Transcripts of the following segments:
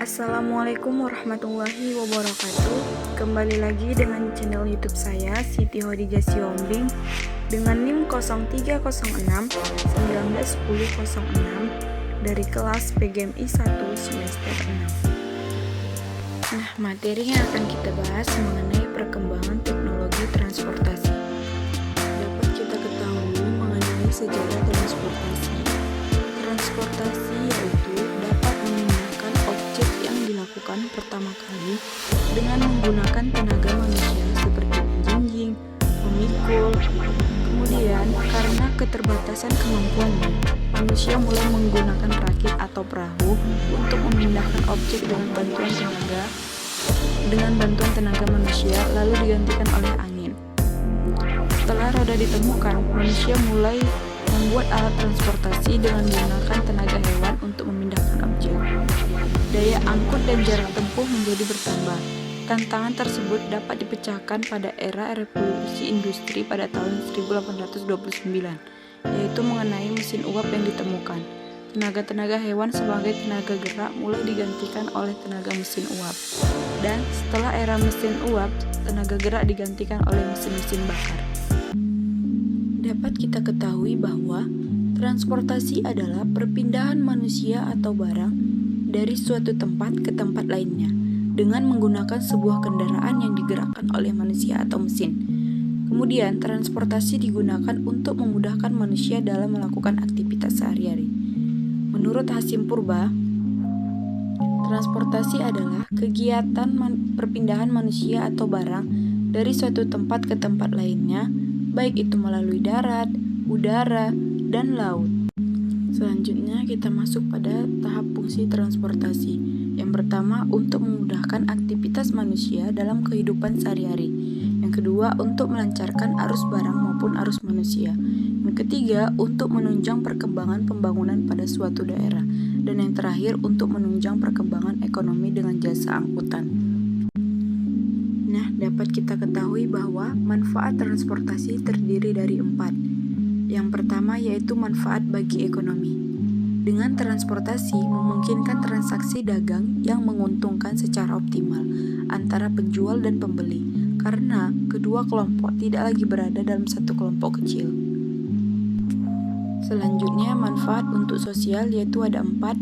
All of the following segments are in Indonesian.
Assalamualaikum warahmatullahi wabarakatuh. Kembali lagi dengan channel YouTube saya Siti Hodijah Siombing dengan NIM 0306 191006 dari kelas PGMI 1 semester 6. Nah, materi yang akan kita bahas mengenai perkembangan teknologi transportasi. Dapat kita ketahui mengenai sejarah transportasi. Transportasi yaitu dapat memindahkan objek yang dilakukan pertama kali dengan menggunakan tenaga manusia seperti menjinjing, memikul. Kemudian, karena keterbatasan kemampuannya, manusia mulai menggunakan rakit atau perahu untuk memindahkan objek dengan bantuan tenaga manusia, lalu digantikan oleh angin. Setelah roda ditemukan, manusia mulai membuat alat transportasi dengan menggunakan tenaga hewan untuk memindahkan objek. Daya angkut dan jarak tempuh menjadi bertambah. Tantangan tersebut dapat dipecahkan pada era revolusi industri pada tahun 1829, yaitu mengenai mesin uap yang ditemukan. Tenaga hewan sebagai tenaga gerak mulai digantikan oleh tenaga mesin uap. Dan setelah era mesin uap, tenaga gerak digantikan oleh mesin-mesin bakar. Dapat kita ketahui bahwa transportasi adalah perpindahan manusia atau barang dari suatu tempat ke tempat lainnya dengan menggunakan sebuah kendaraan yang digerakkan oleh manusia atau mesin. Kemudian, transportasi digunakan untuk memudahkan manusia dalam melakukan aktivitas sehari-hari. Menurut Hasim Purba, transportasi adalah kegiatan perpindahan manusia atau barang dari suatu tempat ke tempat lainnya, baik itu melalui darat, udara, dan laut. Selanjutnya kita masuk pada tahap fungsi transportasi. Yang pertama, untuk memudahkan aktivitas manusia dalam kehidupan sehari-hari. Yang kedua, untuk melancarkan arus barang maupun arus manusia. Yang ketiga, untuk menunjang perkembangan pembangunan pada suatu daerah. Dan yang terakhir, untuk menunjang perkembangan ekonomi dengan jasa angkutan. Nah, dapat kita ketahui bahwa manfaat transportasi terdiri dari 4. Yang pertama yaitu manfaat bagi ekonomi. Dengan transportasi memungkinkan transaksi dagang yang menguntungkan secara optimal antara penjual dan pembeli, karena kedua kelompok tidak lagi berada dalam satu kelompok kecil. Selanjutnya, manfaat untuk sosial yaitu ada 4,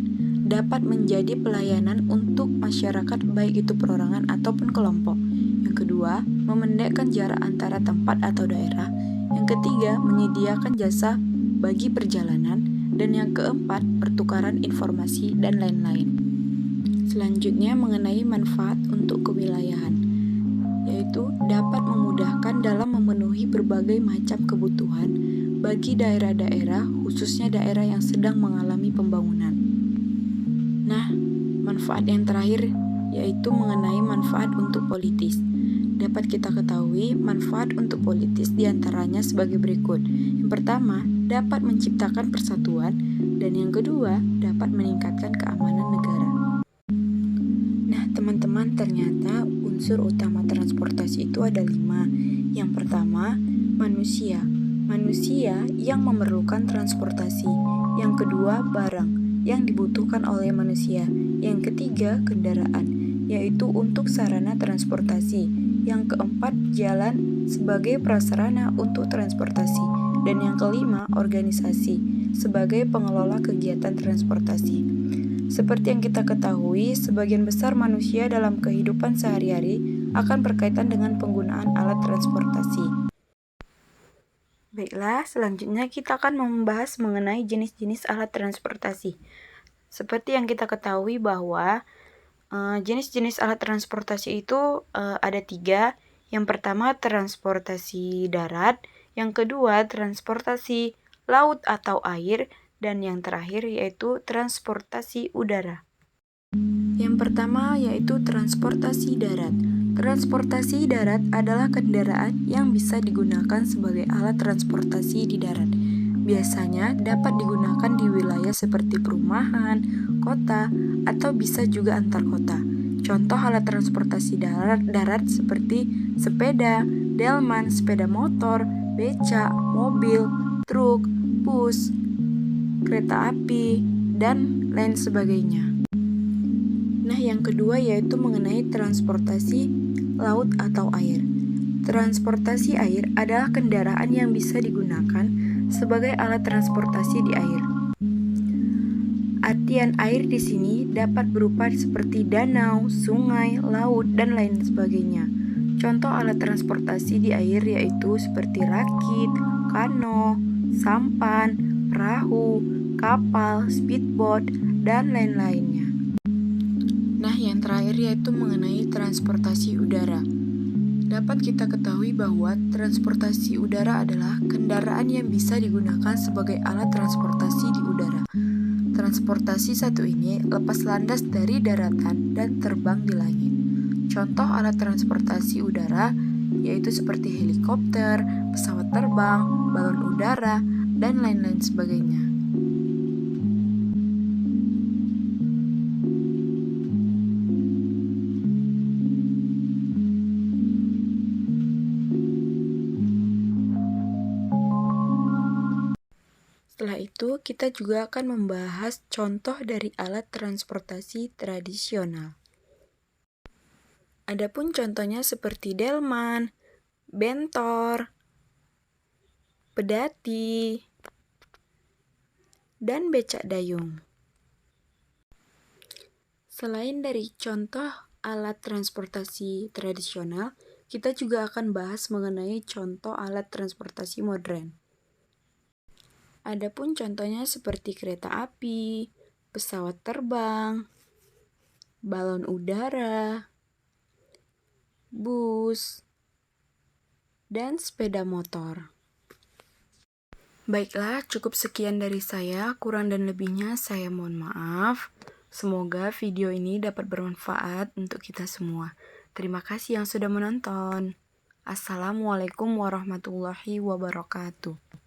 dapat menjadi pelayanan untuk masyarakat baik itu perorangan ataupun kelompok. Yang kedua, memendekkan jarak antara tempat atau daerah. Yang ketiga, menyediakan jasa bagi perjalanan. Dan yang keempat, pertukaran informasi dan lain-lain. Selanjutnya, mengenai manfaat untuk kewilayahan, yaitu dapat memudahkan dalam memenuhi berbagai macam kebutuhan bagi daerah-daerah, khususnya daerah yang sedang mengalami pembangunan. Nah, manfaat yang terakhir yaitu mengenai manfaat untuk politis. Dapat kita ketahui manfaat untuk politis diantaranya sebagai berikut. Yang pertama, dapat menciptakan persatuan, dan yang kedua, dapat meningkatkan keamanan negara. Nah, teman-teman, ternyata unsur utama transportasi itu ada 5. Yang pertama, manusia. Manusia yang memerlukan transportasi. Yang kedua, barang yang dibutuhkan oleh manusia. Yang ketiga, kendaraan, yaitu untuk sarana transportasi. Yang keempat, jalan sebagai prasarana untuk transportasi. Dan yang kelima, organisasi sebagai pengelola kegiatan transportasi. Seperti yang kita ketahui, sebagian besar manusia dalam kehidupan sehari-hari akan berkaitan dengan penggunaan alat transportasi. Baiklah, selanjutnya kita akan membahas mengenai jenis-jenis alat transportasi. Seperti yang kita ketahui bahwa jenis-jenis alat transportasi itu ada 3. Yang pertama, transportasi darat. Yang kedua, transportasi laut atau air. Dan yang terakhir yaitu transportasi udara. Yang pertama yaitu transportasi darat. Transportasi darat adalah kendaraan yang bisa digunakan sebagai alat transportasi di darat. Biasanya dapat digunakan di wilayah seperti perumahan, kota, atau bisa juga antar kota. Contoh alat transportasi darat seperti sepeda, delman, sepeda motor, becak, mobil, truk, bus, kereta api, dan lain sebagainya. Nah, yang Yang kedua yaitu mengenai transportasi laut atau air. Transportasi air adalah kendaraan yang bisa digunakan sebagai alat transportasi di air. Artian air di sini dapat berupa seperti danau, sungai, laut, dan lain sebagainya. Contoh alat transportasi di air yaitu seperti rakit, kano, sampan, perahu, kapal, speedboat, dan lain-lainnya. Nah, yang terakhir yaitu mengenai transportasi udara. Dapat kita ketahui bahwa transportasi udara adalah kendaraan yang bisa digunakan sebagai alat transportasi di udara. Transportasi satu ini lepas landas dari daratan dan terbang di langit. Contoh alat transportasi udara yaitu seperti helikopter, pesawat terbang, balon udara, dan lain-lain sebagainya. Setelah itu, kita juga akan membahas contoh dari alat transportasi tradisional. Adapun contohnya seperti delman, bentor, pedati, dan becak dayung. Selain dari contoh alat transportasi tradisional, kita juga akan bahas mengenai contoh alat transportasi modern. Adapun contohnya seperti kereta api, pesawat terbang, balon udara, bus, dan sepeda motor. Baiklah, cukup sekian dari saya. Kurang dan lebihnya saya mohon maaf. Semoga video ini dapat bermanfaat untuk kita semua. Terima kasih yang sudah menonton. Assalamualaikum warahmatullahi wabarakatuh.